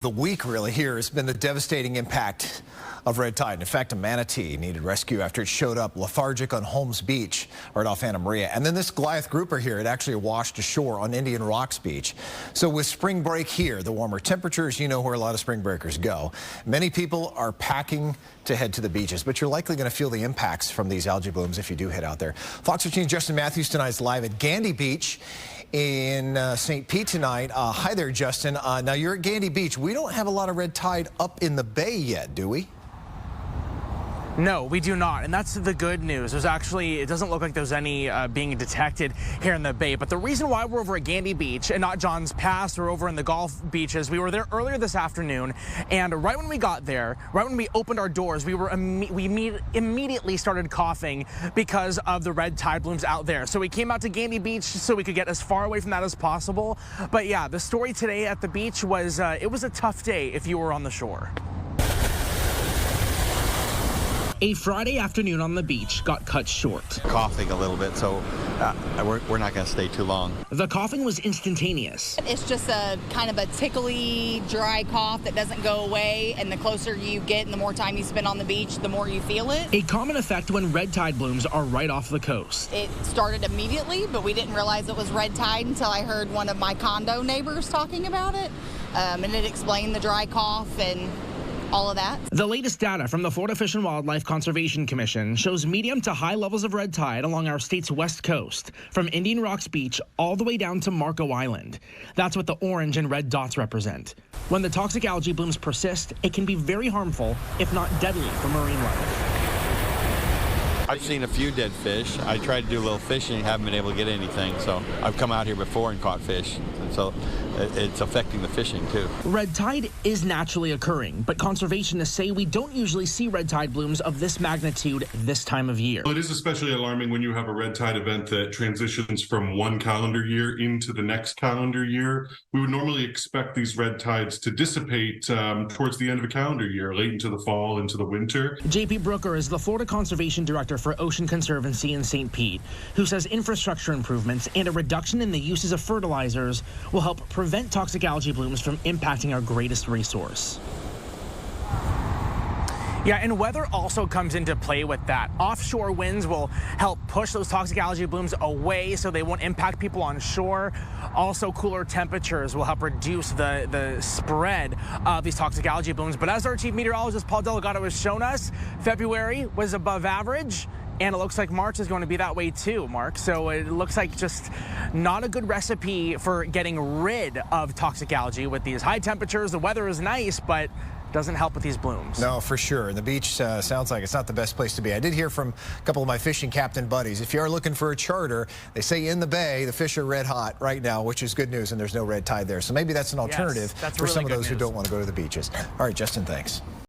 The week really here has been the devastating impact of red tide. In fact, a manatee needed rescue after it showed up lethargic on Holmes Beach right off Santa Maria. And then this Goliath grouper here, it actually washed ashore on Indian Rocks Beach. So with spring break here, the warmer temperatures, you know where a lot of spring breakers go. Many people are packing to head to the beaches, but you're likely going to feel the impacts from these algae blooms if you do head out there. Fox 15's Justin Matthews tonight is live at Gandy Beach in St. Pete tonight. Hi there, Justin. Now you're at Gandy Beach. We don't have a lot of red tide up in the bay yet, do we? No, we do not, and that's the good news. It doesn't look like there's any being detected here in the bay, but the reason why we're over at Gandy Beach and not John's Pass or over in the Gulf beaches, we were there earlier this afternoon, and right when we got there, right when we opened our doors, we immediately started coughing because of the red tide blooms out there. So we came out to Gandy Beach so we could get as far away from that as possible. But yeah, the story today at the beach was it was a tough day if you were on the shore. A Friday afternoon on the beach got cut short. Coughing a little bit, so we're not going to stay too long. The coughing was instantaneous. It's just a kind of a tickly, dry cough that doesn't go away, and the closer you get and the more time you spend on the beach, the more you feel it. A common effect when red tide blooms are right off the coast. It started immediately, but we didn't realize it was red tide until I heard one of my condo neighbors talking about it, and it explained the dry cough and all of that. The latest data from the Florida Fish and Wildlife Conservation Commission shows medium to high levels of red tide along our state's west coast, from Indian Rocks Beach all the way down to Marco Island. That's what the orange and red dots represent. When the toxic algae blooms persist, it can be very harmful, if not deadly, for marine life. I've seen a few dead fish. I tried to do a little fishing, haven't been able to get anything, so I've come out here before and caught fish, and so it's affecting the fishing too. Red tide is naturally occurring, but conservationists say we don't usually see red tide blooms of this magnitude this time of year. Well, it is especially alarming when you have a red tide event that transitions from one calendar year into the next calendar year. We would normally expect these red tides to dissipate towards the end of a calendar year, late into the fall, into the winter. JP Brooker is the Florida Conservation Director for Ocean Conservancy in St. Pete, who says infrastructure improvements and a reduction in the uses of fertilizers will help prevent toxic algae blooms from impacting our greatest resource. Yeah, and weather also comes into play with that. Offshore winds will help push those toxic algae blooms away so they won't impact people on shore. Also, cooler temperatures will help reduce the spread of these toxic algae blooms. But as our chief meteorologist, Paul Delgado, has shown us, February was above average. And it looks like March is going to be that way too, Mark. So it looks like just not a good recipe for getting rid of toxic algae with these high temperatures. The weather is nice, but doesn't help with these blooms. No, for sure. And the beach sounds like it's not the best place to be. I did hear from a couple of my fishing captain buddies, if you are looking for a charter, they say in the bay, the fish are red hot right now, which is good news, and there's no red tide there. So maybe that's an alternative for some of those who don't want to go to the beaches. All right, Justin, thanks.